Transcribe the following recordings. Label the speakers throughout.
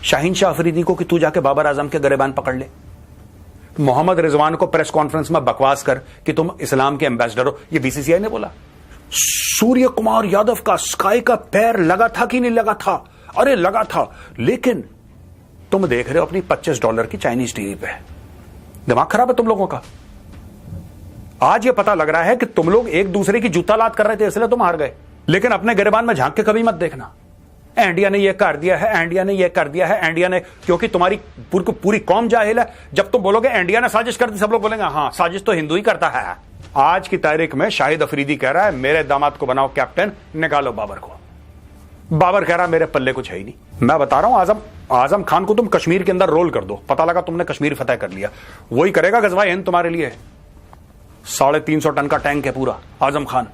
Speaker 1: शाहीन शाह अफरीदी को कि तू जाके बाबर आजम के गरेबान पकड़ ले, मोहम्मद रिजवान को प्रेस कॉन्फ्रेंस में बकवास कर कि तुम इस्लाम के एम्बेसडर हो, ये बीसीसीआई ने बोला। सूर्य कुमार यादव का स्काई का पैर लगा था कि नहीं लगा था? अरे लगा था, लेकिन तुम देख रहे हो अपनी $25 की चाइनीज टीवी पे। दिमाग खराब है तुम लोगों का। आज ये पता लग रहा है कि तुम लोग एक दूसरे की जूता लात कर रहे थे इसलिए तुम हार गए, लेकिन अपने गिरबान में झांक के कभी मत देखना इंडिया ने ये कर दिया है, इंडिया ने ये कर दिया है, इंडिया ने, क्योंकि तुम्हारी पूरी कौम जाहिल है। जब तुम बोलोगे इंडिया ने साजिश कर दी, सब लोग बोलेंगे हाँ साजिश तो हिंदू ही करता है। आज की तारीख में शाहिद अफरीदी कह रहा है मेरे दामाद को बनाओ कैप्टन, निकालो बाबर को। बाबर कह रहा है मेरे पल्ले कुछ है ही नहीं। मैं बता रहा हूं आजम खान को तुम कश्मीर के अंदर रोल कर दो, पता लगा तुमने कश्मीर फतेह कर लिया, वही करेगा गजवाए हिंद तुम्हारे लिए। 350 टन का टैंक है पूरा आजम खान।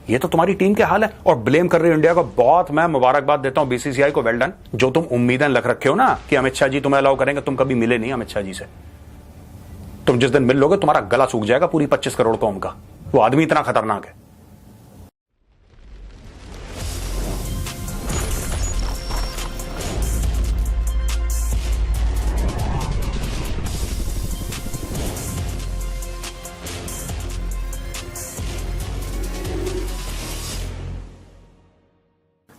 Speaker 1: ये तो तुम्हारी टीम के हाल है और ब्लेम कर रही हो इंडिया को। बहुत मैं मुबारकबाद देता हूं बीसीसीआई को, वेल डन। जो तुम उम्मीदें लग रखे हो ना कि अमित शाह जी तुम्हें अलाउ करेंगे, तुम कभी मिले नहीं अमित शाह जी से। तुम जिस दिन मिल लोगे तुम्हारा गला सूख जाएगा पूरी 25 करोड़ कौम का। वो आदमी इतना खतरनाक है।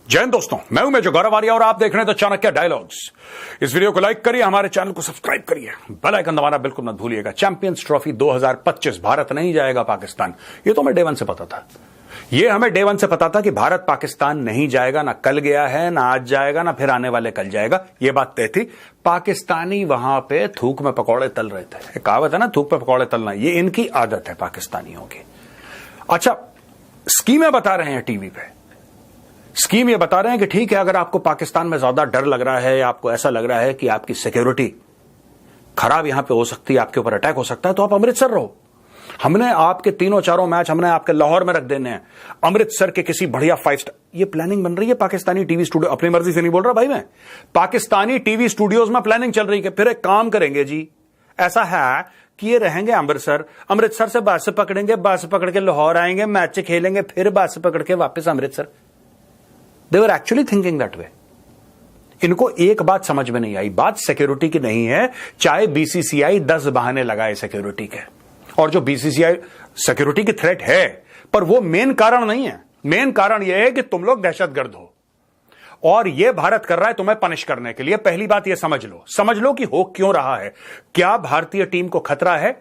Speaker 1: जय हिंद दोस्तों, मैं हूं मेजर गौरव आर्या और आप देख रहे हैं द चाणक्य डायलॉग्स। इस वीडियो को लाइक करिए, हमारे चैनल को सब्सक्राइब करिए, बेल आइकन दबाना बिल्कुल मत भूलिएगा। चैंपियंस ट्रॉफी 2025 भारत नहीं जाएगा पाकिस्तान, ये तो हमें डे वन से पता था। ये हमें डे वन से पता था कि भारत पाकिस्तान नहीं जाएगा, ना कल गया है, ना आज जाएगा, ना फिर आने वाले कल जाएगा। ये बात तय थी। पाकिस्तानी वहां पे थूक में पकौड़े तल रहे थे। कहावत है ना, थूक पे पकौड़े तलना, ये इनकी आदत है पाकिस्तानियों की। अच्छा, स्कीमें बता रहे हैं टीवी पे। स्कीम ये बता रहे हैं कि ठीक है, अगर आपको पाकिस्तान में ज्यादा डर लग रहा है, आपको ऐसा लग रहा है कि आपकी सिक्योरिटी खराब यहां पे हो सकती है, आपके ऊपर अटैक हो सकता है, तो आप अमृतसर रहो। हमने आपके 3-4 मैच हमने आपके लाहौर में रख देने हैं, अमृतसर के किसी बढ़िया 5 स्टार। ये प्लानिंग बन रही है पाकिस्तानी टीवी स्टूडियो। अपनी मर्जी से नहीं बोल रहा भाई मैं, पाकिस्तानी टीवी स्टूडियोज में प्लानिंग चल रही है। फिर एक काम करेंगे जी, ऐसा है कि ये रहेंगे अमृतसर से बस पकड़ेंगे, बस पकड़ के लाहौर आएंगे, मैच खेलेंगे, फिर बस पकड़ के वापस Amritsar. They were actually thinking that way. इनको एक बात समझ में नहीं आई, बात सिक्योरिटी की नहीं है। चाहे बीसीसीआई 10 बहाने लगाए सिक्योरिटी के, और जो बीसीसीआई सिक्योरिटी की थ्रेट है, पर वो मेन कारण नहीं है। मेन कारण यह है कि तुम लोग दहशतगर्द हो और ये भारत कर रहा है तुम्हें पनिश करने के लिए। पहली बात ये समझ लो कि हो क्यों रहा है। क्या भारतीय टीम को खतरा है?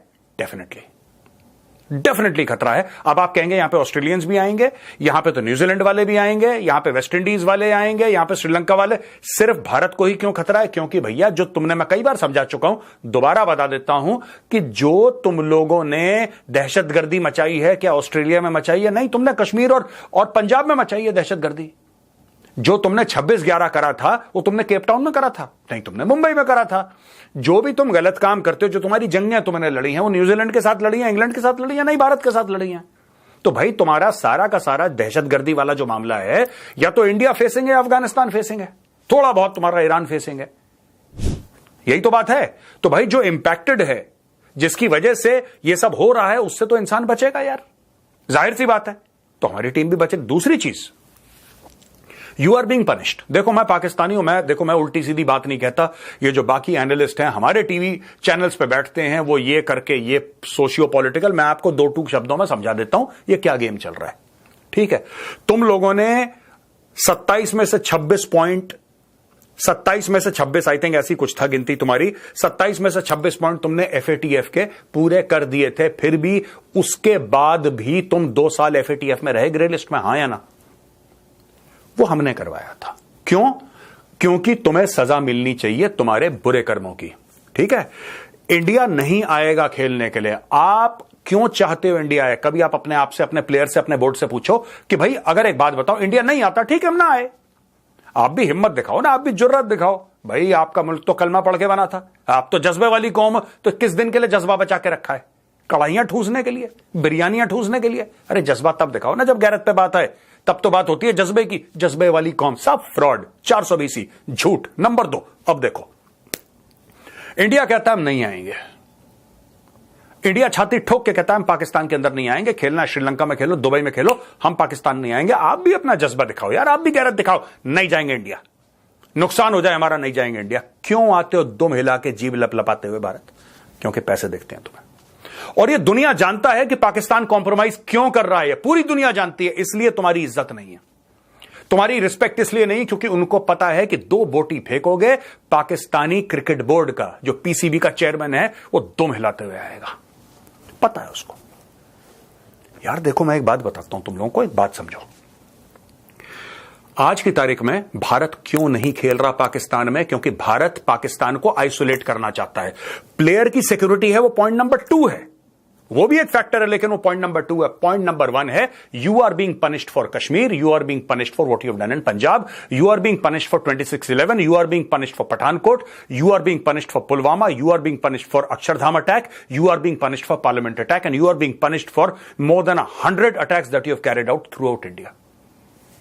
Speaker 1: डेफिनेटली खतरा है। अब आप कहेंगे यहां पे ऑस्ट्रेलियंस भी आएंगे, यहां पे तो न्यूजीलैंड वाले भी आएंगे, यहां पे वेस्ट इंडीज वाले आएंगे, यहां पे श्रीलंका वाले। सिर्फ भारत को ही क्यों खतरा है? क्योंकि भैया, जो तुमने, मैं कई बार समझा चुका हूं, दोबारा बता देता हूं कि जो तुम लोगों ने दहशतगर्दी मचाई है, क्या ऑस्ट्रेलिया में मचाई है? नहीं, तुमने कश्मीर और पंजाब में मचाई है दहशतगर्दी। जो तुमने 26/11 करा था वो तुमने केप टाउन में करा था, नहीं तुमने मुंबई में करा था। जो भी तुम गलत काम करते हो, जो तुम्हारी जंगें तुमने लड़ी हैं, वो न्यूजीलैंड के साथ लड़ी हैं, इंग्लैंड के साथ लड़ी हैं, नहीं भारत के साथ लड़ी हैं। तो भाई तुम्हारा सारा का सारा दहशतगर्दी वाला जो मामला है, या तो इंडिया फेसिंग है, अफगानिस्तान फेसिंग है, थोड़ा बहुत तुम्हारा ईरान फेसिंग है, यही तो बात है। तो भाई जो इंपैक्टेड है, जिसकी वजह से ये सब हो रहा है, उससे तो इंसान बचेगा यार, जाहिर सी बात है। तो हमारी टीम भी बचे। दूसरी चीज, यू आर बीइंग पनिश्ड। देखो, मैं पाकिस्तानी हूं, मैं उल्टी सीधी बात नहीं कहता। ये जो बाकी एनालिस्ट हैं, हमारे टीवी चैनल्स पे बैठते हैं, वो ये करके, ये सोशियो पॉलिटिकल, मैं आपको 2 टूक शब्दों में समझा देता हूं ये क्या गेम चल रहा है। ठीक है, तुम लोगों ने 27 में से 26 पॉइंट, 27 में से 26 आई थिंक ऐसी कुछ था गिनती तुम्हारी, 27 में से 26 पॉइंट तुमने एफएटीएफ के पूरे कर दिए थे। फिर भी उसके बाद भी तुम 2 साल एफएटीएफ में रहे, ग्रे लिस्ट में, हां या ना? वो हमने करवाया था। क्यों? क्योंकि तुम्हें सजा मिलनी चाहिए तुम्हारे बुरे कर्मों की। ठीक है, इंडिया नहीं आएगा खेलने के लिए। आप क्यों चाहते हो इंडिया आए? कभी आप अपने आप से, अपने प्लेयर से, अपने बोर्ड से पूछो कि भाई अगर एक बात बताओ, इंडिया नहीं आता, ठीक है हम ना आए। आप भी हिम्मत दिखाओ ना, आप भी जुर्रत दिखाओ। भाई आपका मुल्क तो कलमा पढ़ के बना था, आप तो जज्बे वाली कौम, तो किस दिन के लिए जज्बा बचा के रखा है? कढ़ाइयां ठूसने के लिए, बिरयानियां ठूसने के लिए? अरे जज्बा तब दिखाओ ना जब गैरत पे बात आए, तब तो बात होती है जज्बे की। जज्बे वाली कौम, सब फ्रॉड, 420 झूठ। नंबर 2, अब देखो, इंडिया कहता है हम नहीं आएंगे, इंडिया छाती ठोक के कहता है हम पाकिस्तान के अंदर नहीं आएंगे, खेलना श्रीलंका में खेलो, दुबई में खेलो, हम पाकिस्तान नहीं आएंगे। आप भी अपना जज्बा दिखाओ यार, आप भी गैरत दिखाओ। नहीं जाएंगे इंडिया, नुकसान हो जाए हमारा, नहीं जाएंगे इंडिया। क्यों आते हो दुम हिला के, जीभ लपलपाते हुए भारत? क्योंकि पैसे दिखते हैं तुम्हें। और ये दुनिया जानता है कि पाकिस्तान कॉम्प्रोमाइज क्यों कर रहा है, पूरी दुनिया जानती है। इसलिए तुम्हारी इज्जत नहीं है, तुम्हारी रिस्पेक्ट इसलिए नहीं, क्योंकि उनको पता है कि 2 बोटी फेंकोगे, पाकिस्तानी क्रिकेट बोर्ड का जो पीसीबी का चेयरमैन है वो दुम हिलाते हुए आएगा। पता है उसको। यार देखो, मैं एक बात बताता हूं तुम लोगों को, एक बात समझो। आज की तारीख में भारत क्यों नहीं खेल रहा पाकिस्तान में? क्योंकि भारत पाकिस्तान को आइसोलेट करना चाहता है। प्लेयर की सिक्योरिटी है, वो पॉइंट नंबर 2 है, वो भी एक फैक्टर है, लेकिन वो पॉइंट नंबर 2 है। पॉइंट नंबर 1 है, you are being punished for Kashmir, you are being punished for what you have done in Punjab, you are being punished for 26/11, you are being punished for Pathankot, you are being punished for Pulwama, you are being punished for Akshardham attack, you are being punished for parliament attack, and you are being punished for more than 100 attacks that you have carried out through out India.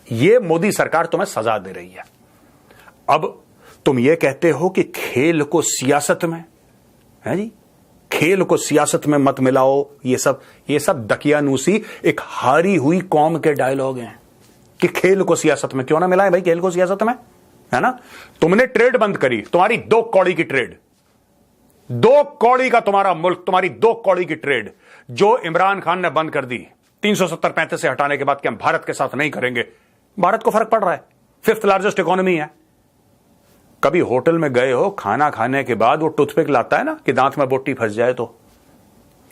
Speaker 1: ये मोदी सरकार तुम्हें सजा दे रही है। अब तुम ये कहते हो कि खेल को सियासत में, है जी, खेल को सियासत में मत मिलाओ। ये सब दकियानूसी, एक हारी हुई कौम के डायलॉग हैं कि खेल को सियासत में क्यों ना मिलाएं भाई, खेल को सियासत में, है ना। तुमने ट्रेड बंद करी, तुम्हारी 2 कौड़ी की ट्रेड, 2 कौड़ी का तुम्हारा मुल्क, तुम्हारी 2 कौड़ी की ट्रेड जो इमरान खान ने बंद कर दी 370-35 से हटाने के बाद कि हम भारत के साथ नहीं करेंगे। भारत को फर्क पड़ रहा है, 5th लार्जेस्ट इकोनॉमी है। कभी होटल में गए हो, खाना खाने के बाद वो टूथपिक लाता है ना कि दांत में बोटी फंस जाए, तो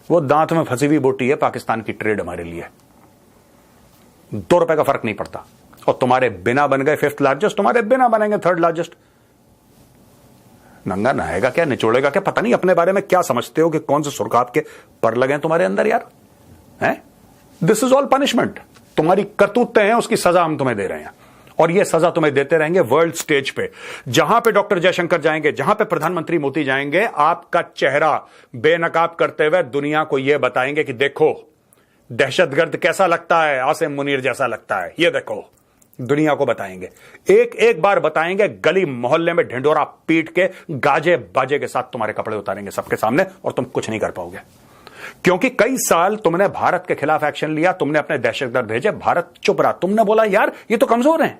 Speaker 1: वो दांत में फंसी हुई बोटी है पाकिस्तान की ट्रेड हमारे लिए। 2 रुपए का फर्क नहीं पड़ता। और तुम्हारे बिना बन गए 5th लार्जेस्ट, तुम्हारे बिना बनेंगे 3rd लार्जेस्ट। नंगा नहाएगा क्या, निचोड़ेगा क्या, पता नहीं अपने बारे में क्या समझते हो कि कौन से सुर्खात के पर लगे तुम्हारे अंदर यार, हैं? This is all punishment. तुम्हारी करतूतें हैं, उसकी सजा हम तुम्हें दे रहे हैं, और यह सजा तुम्हें देते रहेंगे वर्ल्ड स्टेज पे। जहां पे डॉक्टर जयशंकर जाएंगे, जहां पे प्रधानमंत्री मोदी जाएंगे, आपका चेहरा बेनकाब करते हुए दुनिया को यह बताएंगे कि देखो दहशतगर्द कैसा लगता है, आसिम मुनीर जैसा लगता है, यह देखो। दुनिया को बताएंगे, एक बार बताएंगे, गली मोहल्ले में ढिंडोरा पीट के गाजे बाजे के साथ तुम्हारे कपड़े उतारेंगे सबके सामने, और तुम कुछ नहीं कर पाओगे। क्योंकि कई साल तुमने भारत के खिलाफ एक्शन लिया, तुमने अपने दहशतगर्द भेजे, भारत चुप रहा। तुमने बोला यार ये तो कमजोर हैं,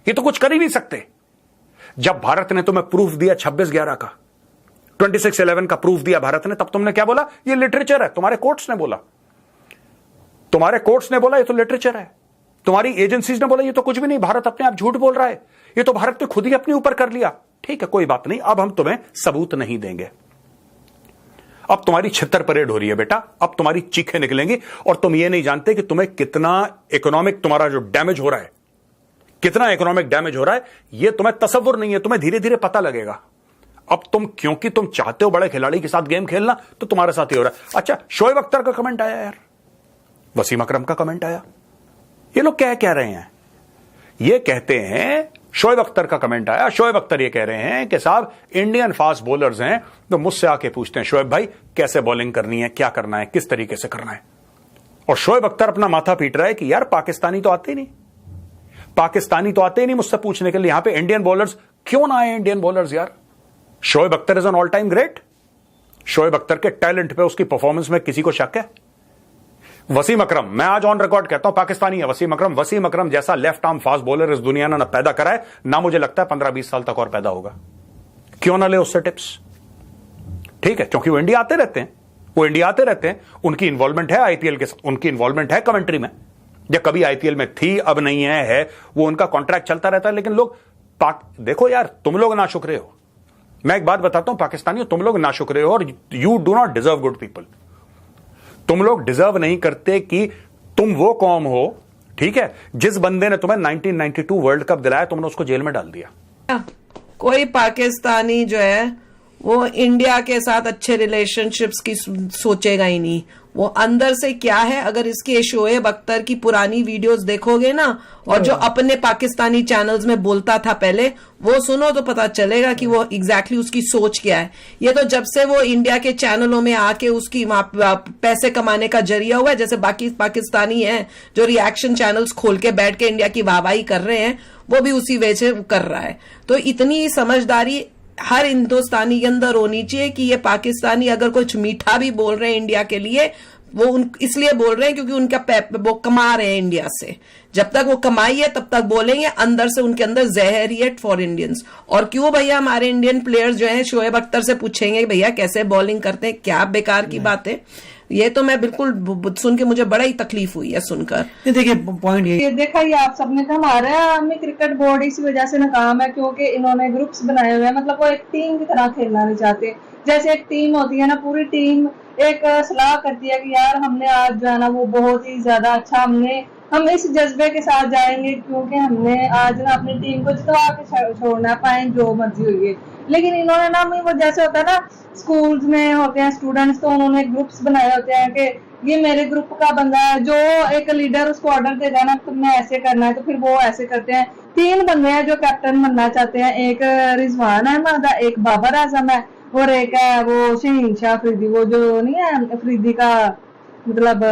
Speaker 1: ये तो कुछ कर ही नहीं सकते। जब भारत ने तुम्हें प्रूफ दिया 26/11 का, 26/11 का प्रूफ दिया भारत ने, तब तुमने क्या बोला? ये लिटरेचर है। तुम्हारे कोर्ट्स ने बोला, तुम्हारे कोर्ट्स ने बोला ये तो लिटरेचर है। तुम्हारी एजेंसीज ने बोला ये तो कुछ भी नहीं, भारत अपने आप झूठ बोल रहा है, ये तो भारत ने खुद ही अपने ऊपर कर लिया। ठीक है, कोई बात नहीं, अब हम तुम्हें सबूत नहीं देंगे। अब तुम्हारी छितर परेड हो रही है बेटा, अब तुम्हारी चीखें निकलेंगी, और तुम ये नहीं जानते कि तुम्हें कितना इकोनॉमिक तुम्हारा जो डैमेज हो रहा है, कितना इकोनॉमिक डैमेज हो रहा है, यह तुम्हें तसव्वुर नहीं है। तुम्हें धीरे धीरे पता लगेगा। अब तुम, क्योंकि तुम चाहते हो बड़े खिलाड़ी के साथ गेम खेलना, तो तुम्हारे साथ ही हो रहा है। अच्छा, शोएब अख्तर का कमेंट आया यार, वसीम अकरम का कमेंट आया। ये लोग क्या कह रहे हैं? ये कहते हैं, शोएब अख्तर का कमेंट आया, शोएब अख्तर ये कह रहे हैं कि साहब इंडियन फास्ट बॉलर्स हैं, तो मुझसे आके पूछते हैं शोएब भाई कैसे बॉलिंग करनी है, क्या करना है, किस तरीके से करना है। और शोएब अख्तर अपना माथा पीट रहा है कि यार पाकिस्तानी तो आते ही नहीं, पाकिस्तानी तो आते ही नहीं मुझसे पूछने के लिए, यहां पे इंडियन बॉलर्स क्यों ना आए? इंडियन बॉलर्स यार, Shoaib Akhtar is an all time great. Shoaib Akhtar के टैलेंट पे, उसकी परफॉर्मेंस में किसी को शक है? वसीम अकरम, मैं आज ऑन रिकॉर्ड कहता हूं पाकिस्तानी है वसीम अकरम। वसीम अकरम जैसा लेफ्ट आर्म फास्ट बॉलर इस दुनिया ने ना पैदा करा है, ना मुझे लगता है 15-20 साल तक और पैदा होगा। क्यों ना ले उससे टिप्स? ठीक है, क्योंकि वो इंडिया आते रहते हैं, वो इंडिया आते रहते हैं, उनकी इन्वॉल्वमेंट है आईपीएल के साथ, उनकी इन्वॉल्वमेंट है कमेंट्री में, या कभी आईपीएल में थी, अब नहीं है वो उनका कॉन्ट्रैक्ट चलता रहता है। लेकिन लोग देखो यार, तुम लोग नाशुक्रे हो। मैं एक बात बताता हूं पाकिस्तानियों, तुम लोग नाशुक्रे हो, और you do not deserve good people. तुम लोग डिजर्व नहीं करते कि तुम वो कौम हो, ठीक है, जिस बंदे ने तुम्हें 1992 वर्ल्ड कप दिलाया, तुमने उसको जेल में डाल दिया।
Speaker 2: कोई पाकिस्तानी जो है वो इंडिया के साथ अच्छे रिलेशनशिप्स की सोचेगा ही नहीं। वो अंदर से क्या है, अगर इसके शोएब अख्तर की पुरानी वीडियोस देखोगे ना, और जो अपने पाकिस्तानी चैनल्स में बोलता था पहले, वो सुनो तो पता चलेगा कि वो एग्जैक्टली उसकी सोच क्या है। ये तो जब से वो इंडिया के चैनलों में आके उसकी पैसे कमाने का जरिया हुआ है, जैसे बाकी पाकिस्तानी हैं जो रिएक्शन चैनल्स खोल के बैठ के इंडिया की वाहवाही कर रहे हैं, वो भी उसी वजह से कर रहा है। तो इतनी समझदारी हर हिंदुस्तानी के अंदर होनी चाहिए कि ये पाकिस्तानी अगर कुछ मीठा भी बोल रहे हैं इंडिया के लिए, वो इसलिए बोल रहे हैं क्योंकि उनका वो कमा रहे हैं इंडिया से। जब तक वो कमाई है तब तक बोलेंगे, अंदर से उनके अंदर जहर ही है फॉर इंडियंस। और क्यों भैया हमारे इंडियन प्लेयर्स जो हैं शोएब अख्तर से पूछेंगे भैया कैसे बॉलिंग करते हैं, क्या बेकार की बात है। ये तो मैं बिल्कुल सुन के मुझे बड़ा ही तकलीफ हुई है सुनकर।
Speaker 3: देखिए पॉइंट ये
Speaker 4: देखा ही आप सबने तो हमारा आर्मी क्रिकेट बोर्ड इसी वजह से नाकाम है क्योंकि इन्होंने ग्रुप्स बनाए हुए हैं। मतलब वो एक टीम की तरह खेलना नहीं चाहते। जैसे एक टीम होती है ना, पूरी टीम एक सलाह करती है कि यार हमने आज जो है ना वो बहुत ही ज्यादा अच्छा हम इस जज्बे के साथ जाएंगे क्योंकि हमने आज ना अपनी टीम को जितवा के छोड़ना पाए जो मर्जी हुई है। लेकिन इन्होंने ना वो जैसे होता है ना स्कूल्स में होते हैं स्टूडेंट्स, तो उन्होंने ग्रुप्स बनाए होते हैं कि ये मेरे ग्रुप का बंदा है, जो एक लीडर उसको ऑर्डर देगा ना तुमने ऐसे करना है तो फिर वो ऐसे करते हैं। 3 बंदे हैं जो कैप्टन बनना चाहते हैं, एक रिजवान अहमद है, एक बाबर आजम है और एक है वो शहीन शाह अफरीदी, वो जो नहीं है अफरीदी का मतलब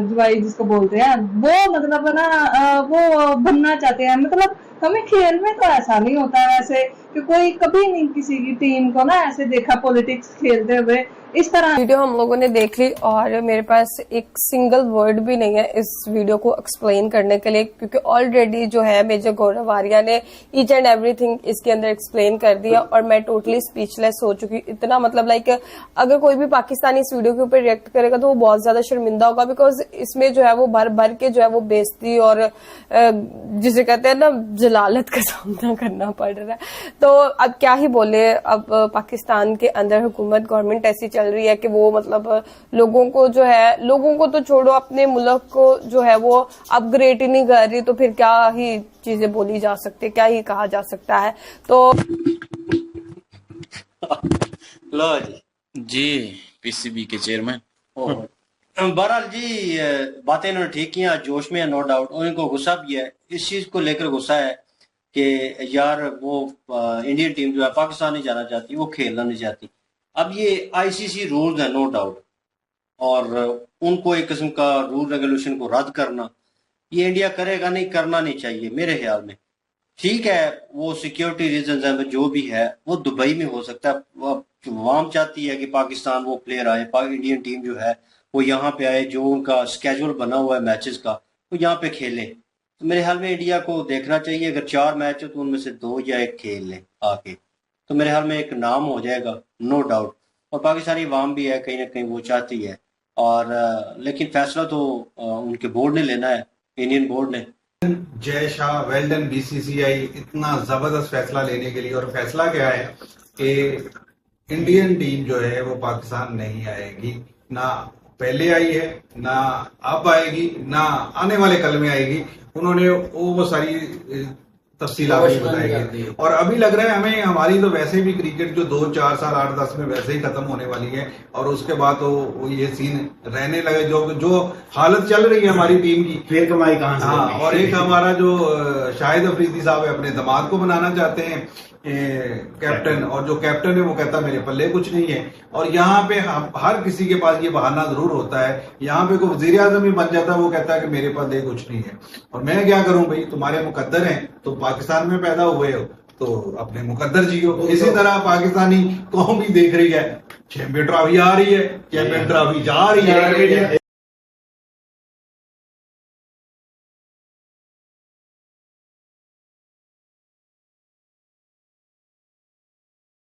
Speaker 4: जवाई जिसको बोलते हैं, वो मतलब ना वो बनना चाहते हैं। मतलब हमें खेल में तो ऐसा नहीं होता है वैसे कि कोई कभी नहीं किसी की टीम को ना ऐसे देखा पॉलिटिक्स खेलते हुए इस तरह।
Speaker 5: वीडियो हम लोगों ने देख ली और मेरे पास एक सिंगल वर्ड भी नहीं है इस वीडियो को एक्सप्लेन करने के लिए, क्योंकि ऑलरेडी जो है मेजर गौरव आर्या ने ईच एंड एवरीथिंग इसके अंदर एक्सप्लेन कर दिया और मैं टोटली स्पीचलेस हो चुकी। इतना मतलब लाइक अगर कोई भी पाकिस्तानी इस वीडियो के ऊपर रिएक्ट करेगा तो वो बहुत ज्यादा शर्मिंदा होगा, बिकॉज इसमें जो है वो भर भर के जो है वो बेइज्जती और जिसे कहते हैं ना जलालत का सामना करना पड़ रहा है। तो अब क्या ही बोले, अब पाकिस्तान के अंदर हुकूमत गवर्नमेंट ऐसी चल रही है कि वो मतलब लोगों को जो है, लोगों को तो छोड़ो अपने मुल्क को जो है वो अपग्रेड ही नहीं कर रही, तो फिर क्या ही चीजें बोली जा सकती है, क्या ही कहा जा सकता है। तो
Speaker 6: लो
Speaker 7: जी पीसीबी के चेयरमैन।
Speaker 6: बहरहाल जी बातें इन्होंने ठीक किया, जोश में है नो डाउट, और इनको गुस्सा भी है, इस चीज को लेकर गुस्सा है कि यार वो इंडियन टीम जो है पाकिस्तान नहीं जाना चाहती, वो खेलना नहीं चाहती। अब ये आईसीसी रूल्स है नो डाउट, और उनको एक किस्म का रूल रेगुलेशन को रद्द करना ये इंडिया करेगा नहीं, करना नहीं चाहिए मेरे ख्याल में। ठीक है वो सिक्योरिटी रीजन है, जो भी है वो दुबई में हो सकता है, अवाम चाहती है कि पाकिस्तान वो प्लेयर आए, इंडियन टीम जो है वो यहाँ पे आए, जो उनका स्केड्यूल बना हुआ है मैचेस का वो यहाँ पे खेले। तो मेरे ख्याल में इंडिया को देखना चाहिए, अगर 4 मैच हो तो उनमें से 2 या 1 खेल लें आके, तो मेरे ख्याल में एक नाम हो जाएगा नो डाउट। और पाकिस्तानी अवाम भी है कहीं ना कहीं वो चाहती है, और लेकिन फैसला तो उनके बोर्ड ने लेना है, इंडियन बोर्ड ने।
Speaker 8: Jay Shah, well done BCCI इतना जबरदस्त फैसला लेने के लिए। और फैसला क्या है कि इंडियन टीम जो है वो पाकिस्तान नहीं आएगी, ना पहले आई है, ना अब आएगी, ना आने वाले कल में आएगी। उन्होंने वो सारी तफसीलात भी बताई। और अभी लग रहा है हमें, हमारी तो वैसे भी क्रिकेट जो 2-4 साल 8-10 में वैसे ही खत्म होने वाली है, और उसके बाद तो ये सीन रहने लगे जो हालत चल रही है हमारी टीम की,
Speaker 3: फिर कमाई कहां से?
Speaker 8: हाँ, और एक हमारा जो शाहिद अफरीदी साहब है अपने दामाद को बनाना चाहते हैं कैप्टन, और जो कैप्टन है वो कहता है मेरे पल्ले कुछ नहीं है। और यहाँ पे हर किसी के पास ये बहाना जरूर होता है, यहाँ पे कोई वजीर आजम ही बन जाता है वो कहता है कि मेरे पल्ले कुछ नहीं है। और मैं क्या करूं भाई, तुम्हारे मुकद्दर हैं तो पाकिस्तान में पैदा हुए हो तो अपने मुकद्दर जियो। इसी तरह पाकिस्तानी कौम भी देख रही है, चैंपियन ट्रॉफी आ रही है, चैंपियन ट्रॉफी जा रही है।